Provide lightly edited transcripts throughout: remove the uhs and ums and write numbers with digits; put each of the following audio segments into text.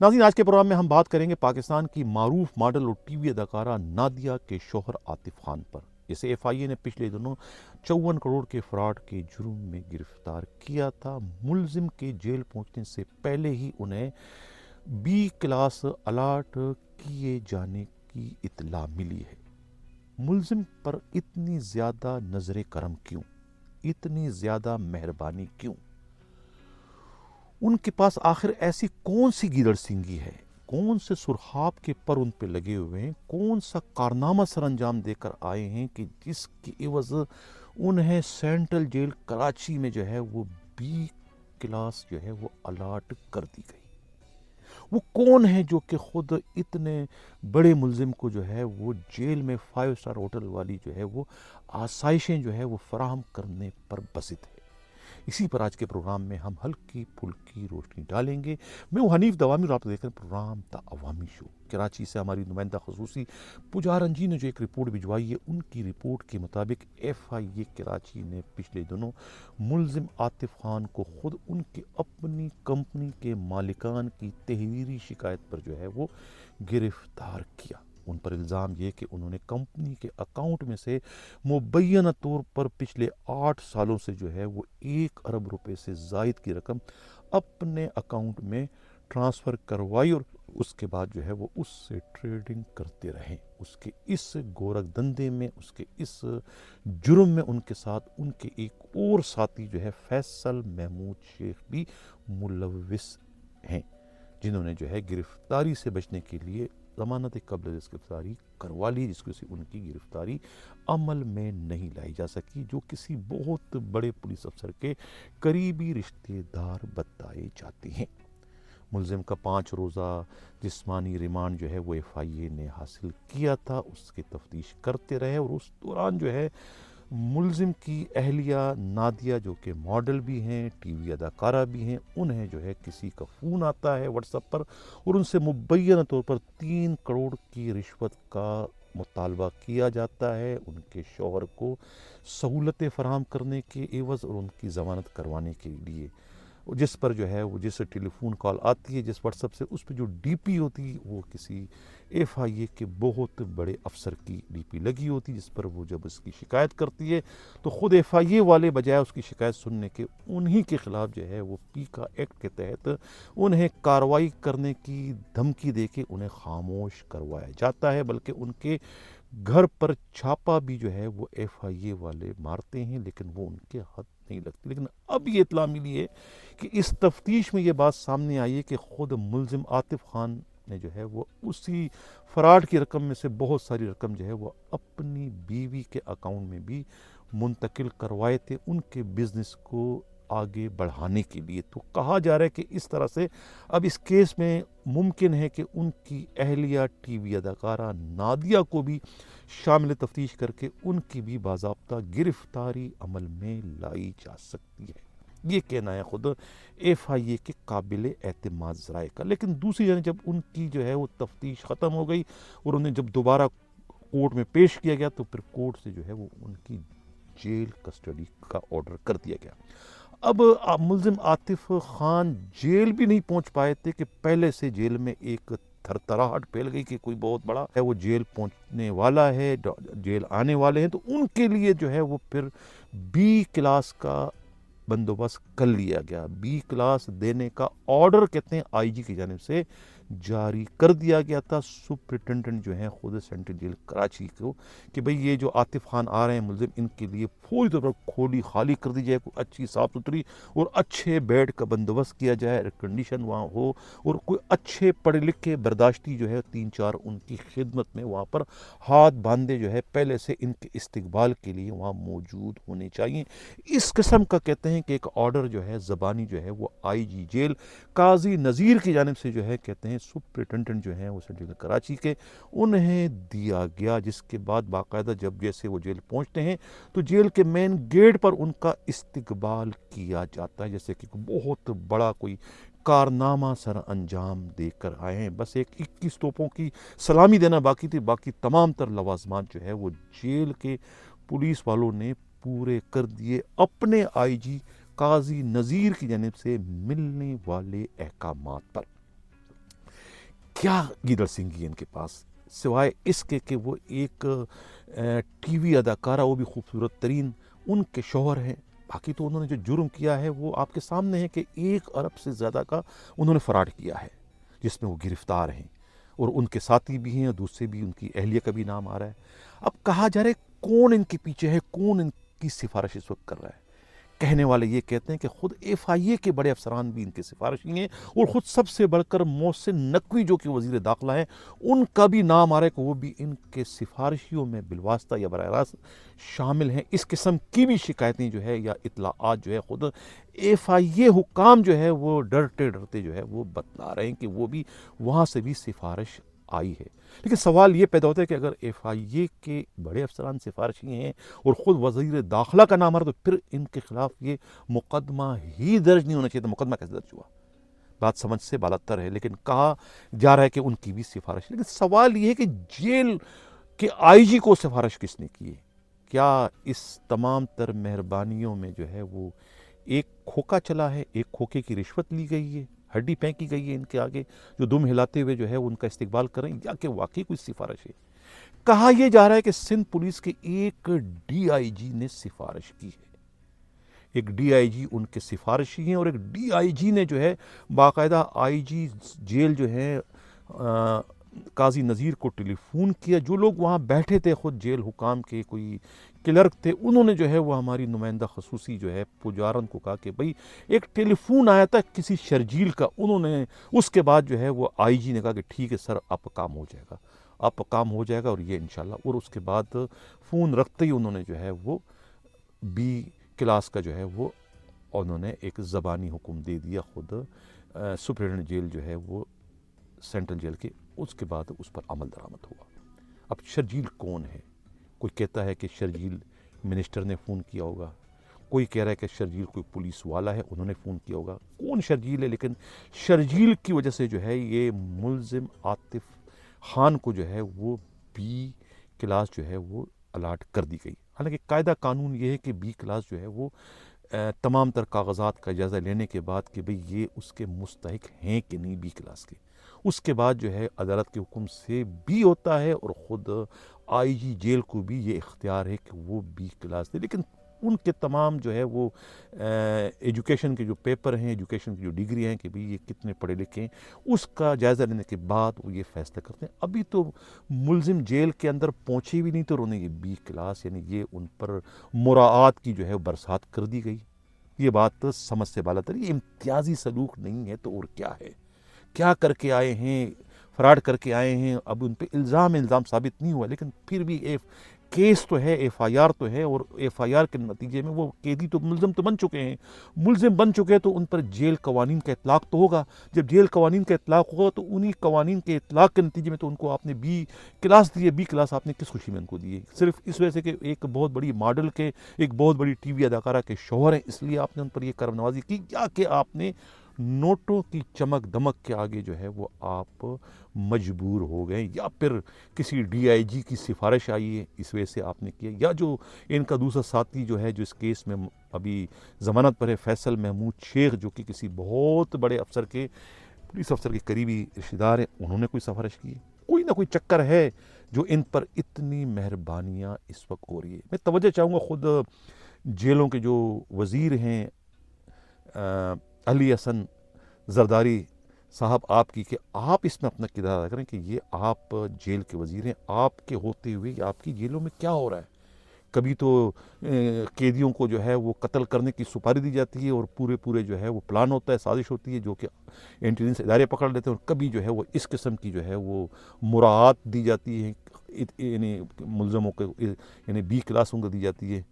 ناظرین، آج کے پروگرام میں ہم بات کریں گے پاکستان کی معروف ماڈل اور ٹی وی اداکارہ نادیہ کے شوہر عاطف خان پر، جسے ایف آئی اے نے پچھلے دنوں 54 کروڑ کے فراڈ کے جرم میں گرفتار کیا تھا۔ ملزم کے جیل پہنچنے سے پہلے ہی انہیں بی کلاس الاٹ کیے جانے کی اطلاع ملی ہے۔ ملزم پر اتنی زیادہ نظر کرم کیوں؟ اتنی زیادہ مہربانی کیوں؟ ان کے پاس آخر ایسی کون سی گیدڑ سینگی ہے؟ کون سے سرخاب کے پر ان پہ لگے ہوئے ہیں؟ کون سا کارنامہ سر انجام دے کر آئے ہیں کہ جس کی عوض انہیں سینٹرل جیل کراچی میں جو ہے وہ بی کلاس جو ہے وہ الاٹ کر دی گئی؟ وہ کون ہے جو کہ خود اتنے بڑے ملزم کو جو ہے وہ جیل میں 5 اسٹار ہوٹل والی جو ہے وہ آسائشیں جو ہے وہ فراہم کرنے پر بسط ہے؟ اسی پر آج کے پروگرام میں ہم ہلکی پھلکی روشنی ڈالیں گے۔ میں ہوں حنیف دوامی اور آپ دیکھ رہے ہیں پروگرام دا عوامی شو۔ کراچی سے ہماری نمائندہ خصوصی پجارن جی نے جو ایک رپورٹ بھجوائی ہے، ان کی رپورٹ کے مطابق ایف آئی اے کراچی نے پچھلے دنوں ملزم عاطف خان کو خود ان کی اپنی کمپنی کے مالکان کی تحریری شکایت پر جو ہے وہ گرفتار کیا۔ ان پر الزام یہ کہ انہوں نے کمپنی کے اکاؤنٹ میں سے مبینہ طور پر پچھلے 8 سالوں سے جو ہے وہ 1 ارب روپے سے زائد کی رقم اپنے اکاؤنٹ میں ٹرانسفر کروائی اور اس کے بعد جو ہے وہ اس سے ٹریڈنگ کرتے رہے۔ اس کے اس گورکھ دندے میں، اس کے اس جرم میں ان کے ساتھ ان کے ایک اور ساتھی جو ہے فیصل محمود شیخ بھی ملوث ہیں، جنہوں نے جو ہے گرفتاری سے بچنے کے لیے ضمانت قبل گرفتاری کروا لی، جس کی وجہ سے ان کی گرفتاری عمل میں نہیں لائی جا سکی، جو کسی بہت بڑے پولیس افسر کے قریبی رشتے دار بتائے جاتے ہیں۔ ملزم کا 5 روزہ جسمانی ریمانڈ جو ہے وہ ایف آئی اے نے حاصل کیا تھا، اس کی تفتیش کرتے رہے، اور اس دوران جو ہے ملزم کی اہلیہ نادیہ جو کہ ماڈل بھی ہیں، ٹی وی اداکارہ بھی ہیں، انہیں جو ہے کسی کا فون آتا ہے واٹس ایپ پر اور ان سے مبینہ طور پر 3 کروڑ کی رشوت کا مطالبہ کیا جاتا ہے ان کے شوہر کو سہولتیں فراہم کرنے کے عوض اور ان کی ضمانت کروانے کے لیے، جس پر جو ہے وہ جس ٹیلی فون کال آتی ہے، جس واٹس ایپ سے، اس پہ جو ڈی پی ہوتی ہے وہ کسی ایف آئی اے کے بہت بڑے افسر کی ڈی پی لگی ہوتی، جس پر وہ جب اس کی شکایت کرتی ہے تو خود ایف آئی اے والے بجائے اس کی شکایت سننے کے انہی کے خلاف جو ہے وہ پیکا ایکٹ کے تحت انہیں کارروائی کرنے کی دھمکی دے کے انہیں خاموش کروایا جاتا ہے، بلکہ ان کے گھر پر چھاپا بھی جو ہے وہ ایف آئی اے والے مارتے ہیں، لیکن وہ ان کے ہاتھ نہیں لگتی۔ لیکن اب یہ اطلاع ملی ہے کہ اس تفتیش میں یہ بات سامنے آئی ہے کہ خود ملزم عاطف خان نے جو ہے وہ اسی فراڈ کی رقم میں سے بہت ساری رقم جو ہے وہ اپنی بیوی کے اکاؤنٹ میں بھی منتقل کروائے تھے ان کے بزنس کو آگے بڑھانے کے لیے۔ تو کہا جا رہا ہے کہ اس طرح سے اب اس کیس میں ممکن ہے کہ ان کی اہلیہ ٹی وی اداکارہ نادیہ کو بھی شامل تفتیش کر کے ان کی بھی باضابطہ گرفتاری عمل میں لائی جا سکتی ہے۔ یہ کہنا ہے خود ایف آئی اے کے قابل اعتماد ذرائع کا۔ لیکن دوسری جانب جب ان کی جو ہے وہ تفتیش ختم ہو گئی اور انہیں جب دوبارہ کورٹ میں پیش کیا گیا تو پھر کورٹ سے جو ہے وہ ان کی جیل کسٹڈی کا آرڈر کر دیا گیا۔ اب ملزم عاطف خان جیل بھی نہیں پہنچ پائے تھے کہ پہلے سے جیل میں ایک تھر تھراہٹ پھیل گئی کہ کوئی بہت بڑا ہے وہ جیل پہنچنے والا ہے، جیل آنے والے ہیں، تو ان کے لیے جو ہے وہ پھر بی کلاس کا بندوبست کر لیا گیا۔ بی کلاس دینے کا آرڈر کہتے ہیں آئی جی کی جانب سے جاری کر دیا گیا تھا سپرنٹینڈنٹ جو ہیں خود سینٹرل جیل کراچی کو، کہ بھئی یہ جو عاطف خان آ رہے ہیں ملزم، ان کے لیے فوری طور پر کھولی خالی کر دی جائے، کوئی اچھی صاف ستھری اور اچھے بیڈ کا بندوبست کیا جائے، ایئر کنڈیشن وہاں ہو، اور کوئی اچھے پڑھے لکھے برداشتی جو ہے 3-4 ان کی خدمت میں وہاں پر ہاتھ باندھے جو ہے پہلے سے ان کے استقبال کے لیے وہاں موجود ہونے چاہیے۔ اس قسم کا کہتے ہیں کہ ایک آرڈر جو ہے زبانی جو ہے وہ آئی جی جیل قاضی نذیر کی جانب سے جو ہے کہتے ہیں سپرنٹینڈنٹ جو ہیں وہ سینٹرل کراچی کے انہیں دیا گیا، جس کے بعد باقاعدہ جب جیسے وہ جیل پہنچتے ہیں تو جیل کے مین گیٹ پر ان کا استقبال کیا جاتا ہے، جیسے کہ بہت بڑا کوئی کارنامہ سر انجام دے کر آئے ہیں۔ بس ایک 21 توپوں کی سلامی دینا باقی تھی، باقی تمام تر لوازمات جو ہے وہ جیل کے پولیس والوں نے پورے کر دیے اپنے آئی جی قاضی نذیر کی جانب سے ملنے والے احکامات پر۔ کیا گیدڑ سنگھی ہے ان کے پاس سوائے اس کے کہ وہ ایک ٹی وی اداکارہ، وہ بھی خوبصورت ترین، ان کے شوہر ہیں. باقی تو انہوں نے جو جرم کیا ہے وہ آپ کے سامنے ہے کہ 1 ارب سے زیادہ کا انہوں نے فراڈ کیا ہے، جس میں وہ گرفتار ہیں، اور ان کے ساتھی بھی ہیں اور دوسرے بھی، ان کی اہلیہ کا بھی نام آ رہا ہے. اب کہا جا رہا ہے کون ان کے پیچھے ہے، کون ان کی سفارش اس وقت کر رہا ہے. کہنے والے یہ کہتے ہیں کہ خود ایف آئی اے کے بڑے افسران بھی ان کے سفارشی ہیں، اور خود سب سے بڑھ کر محسن نقوی جو کہ وزیر داخلہ ہیں، ان کا بھی نام آ رہا ہے کہ وہ بھی ان کے سفارشیوں میں بالواسطہ یا براہ راست شامل ہیں. اس قسم کی بھی شکایتیں جو ہے یا اطلاعات جو ہے خود ایف آئی اے حکام جو ہے وہ ڈرتے ڈرتے جو ہے وہ بتلا رہے ہیں کہ وہ بھی وہاں سے بھی سفارش آئی ہے. لیکن سوال یہ پیدا ہوتا ہے کہ اگر ایف آئی اے کے بڑے افسران سفارشی ہیں اور خود وزیر داخلہ کا نام آ رہا، تو پھر ان کے خلاف یہ مقدمہ ہی درج نہیں ہونا چاہیے. تو مقدمہ کیسے درج ہوا؟ بات سمجھ سے بالاتر ہے، لیکن کہا جا رہا ہے کہ ان کی بھی سفارش. لیکن سوال یہ ہے کہ جیل کے آئی جی کو سفارش کس نے کی ہے؟ کیا اس تمام تر مہربانیوں میں جو ہے وہ ایک کھوکا چلا ہے، ایک کھوکے کی رشوت لی گئی ہے، ہڈی پھینکی گئی ہے ان کے آگے، جو دم ہلاتے ہوئے جو ہے ان کا استقبال کریں، یا کہ واقعی کوئی سفارش ہے؟ کہا یہ جا رہا ہے کہ سندھ پولیس کے ایک ڈی آئی جی نے سفارش کی ہے. ایک ڈی آئی جی ان کے سفارشی ہیں، اور ایک ڈی آئی جی نے جو ہے باقاعدہ آئی جی جیل جو ہے قاضی نذیر کو ٹیلی فون کیا. جو لوگ وہاں بیٹھے تھے خود جیل حکام کے کوئی کلرک تھے، انہوں نے جو ہے وہ ہماری نمائندہ خصوصی جو ہے پجارن کو کہا کہ بھئی ایک ٹیلی فون آیا تھا کسی شرجیل کا. انہوں نے اس کے بعد جو ہے وہ آئی جی نے کہا کہ ٹھیک ہے سر، آپ کا کام ہو جائے گا، آپ کا کام ہو جائے گا، اور یہ انشاءاللہ. اور اس کے بعد فون رکھتے ہی انہوں نے جو ہے وہ بی کلاس کا جو ہے وہ انہوں نے ایک زبانی حکم دے دیا خود سپرنٹینڈنٹ جیل جو ہے وہ سینٹرل جیل کے. اس کے بعد اس پر عمل درآمد ہوا. اب شرجیل کون ہے؟ کوئی کہتا ہے کہ شرجیل منسٹر نے فون کیا ہوگا، کوئی کہہ رہا ہے کہ شرجیل کوئی پولیس والا ہے، انہوں نے فون کیا ہوگا. کون شرجیل ہے؟ لیکن شرجیل کی وجہ سے جو ہے یہ ملزم عاطف خان کو جو ہے وہ بی کلاس جو ہے وہ الاٹ کر دی گئی. حالانکہ قاعدہ قانون یہ ہے کہ بی کلاس جو ہے وہ تمام تر کاغذات کا جائزہ لینے کے بعد کہ بھئی یہ اس کے مستحق ہیں کہ نہیں بی کلاس کے، اس کے بعد جو ہے عدالت کے حکم سے بھی ہوتا ہے، اور خود آئی جی جیل کو بھی یہ اختیار ہے کہ وہ بی کلاس دے. لیکن ان کے تمام جو ہے وہ ایجوکیشن کے جو پیپر ہیں، ایجوکیشن کی جو ڈگری ہیں کہ بھئی یہ کتنے پڑھے لکھے ہیں، اس کا جائزہ لینے کے بعد وہ یہ فیصلہ کرتے ہیں. ابھی تو ملزم جیل کے اندر پہنچے بھی نہیں تو انہوں نے یہ بی کلاس یعنی یہ ان پر مراعات کی جو ہے برسات کر دی گئی. یہ بات سمجھ سے بالاتر. یہ امتیازی سلوک نہیں ہے تو اور کیا ہے؟ کیا کر کے آئے ہیں؟ فراڈ کر کے آئے ہیں. اب ان پہ الزام ثابت نہیں ہوا، لیکن پھر بھی کیس تو ہے، ایف آئی آر تو ہے، اور ایف آئی آر کے نتیجے میں وہ قیدی تو ملزم تو بن چکے ہیں. ملزم بن چکے ہیں تو ان پر جیل قوانین کا اطلاق تو ہوگا. جب جیل قوانین کا اطلاق ہوگا تو انہی قوانین کے اطلاق کے نتیجے میں تو ان کو آپ نے بی کلاس دی ہے. بی کلاس آپ نے کس خوشی میں ان کو دی ہے؟ صرف اس وجہ سے کہ ایک بہت بڑی ماڈل کے، ایک بہت بڑی ٹی وی اداکارہ کے شوہر ہیں، اس لیے آپ نے ان پر یہ کرم نوازی کی، یا کہ آپ نے نوٹوں کی چمک دمک کے آگے جو ہے وہ آپ مجبور ہو گئے، یا پھر کسی ڈی آئی جی کی سفارش آئی ہے اس وجہ سے آپ نے کیا، یا جو ان کا دوسرا ساتھی جو ہے جو اس کیس میں ابھی ضمانت پر ہے، فیصل محمود شیخ، جو کہ کسی بہت بڑے افسر کے، پولیس افسر کے قریبی رشتہ دار ہیں، انہوں نے کوئی سفارش کی ہے. کوئی نہ کوئی چکر ہے جو ان پر اتنی مہربانیاں اس وقت ہو رہی ہے. میں توجہ چاہوں گا خود جیلوں کے جو وزیر ہیں علی حسن زرداری صاحب آپ کی، کہ آپ اس میں اپنا کردار ادا کریں کہ یہ آپ جیل کے وزیر ہیں، آپ کے ہوتے ہوئے آپ کی جیلوں میں کیا ہو رہا ہے. کبھی تو قیدیوں کو جو ہے وہ قتل کرنے کی سپاری دی جاتی ہے، اور پورے جو ہے وہ پلان ہوتا ہے، سازش ہوتی ہے جو کہ انٹیلیجنس ادارے پکڑ لیتے ہیں، اور کبھی جو ہے وہ اس قسم کی جو ہے وہ مراعات دی جاتی ہے، یعنی ملزموں کو یعنی بی کلاسوں کو دی جاتی ہے.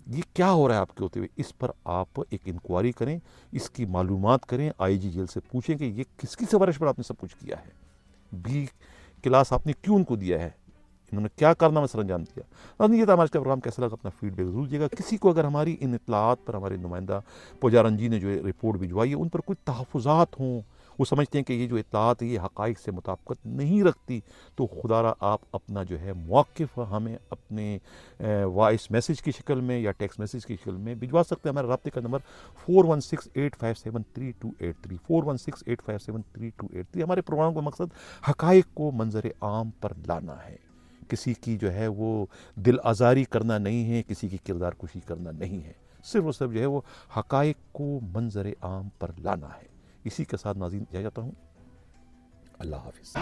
یہ کیا ہو رہا ہے آپ کے ہوتے ہوئے؟ اس پر آپ ایک انکوائری کریں، اس کی معلومات کریں، آئی جی جیل سے پوچھیں کہ یہ کس کی سفارش پر آپ نے سب کچھ کیا ہے، بی کلاس آپ نے کیوں ان کو دیا ہے، انہوں نے کیا کارنامہ سر انجام دیا. یہ تھا آج کا پروگرام. کیسا لگا اپنا فیڈ بیک ضرور دیجیے گا. کسی کو اگر ہماری ان اطلاعات پر ہمارے نمائندہ پجارن جی نے جو رپورٹ بھجوائی ہے ان پر کوئی تحفظات ہوں، وہ سمجھتے ہیں کہ یہ جو اطلاعات یہ حقائق سے مطابقت نہیں رکھتی، تو خدا را آپ اپنا جو ہے موقف ہمیں اپنے وائس میسیج کی شکل میں یا ٹیکسٹ میسیج کی شکل میں بھجوا سکتے ہیں۔ ہمارا رابطے کا نمبر 4168573283 4168573283۔ ہمارے پروگرام کا مقصد حقائق کو منظر عام پر لانا ہے، کسی کی جو ہے وہ دل آزاری کرنا نہیں ہے، کسی کی کردار کشی کرنا نہیں ہے، صرف اور صرف جو ہے وہ حقائق کو منظر عام پر لانا ہے۔ اسی کے ساتھ ناظرین جاتا ہوں، اللہ حافظ۔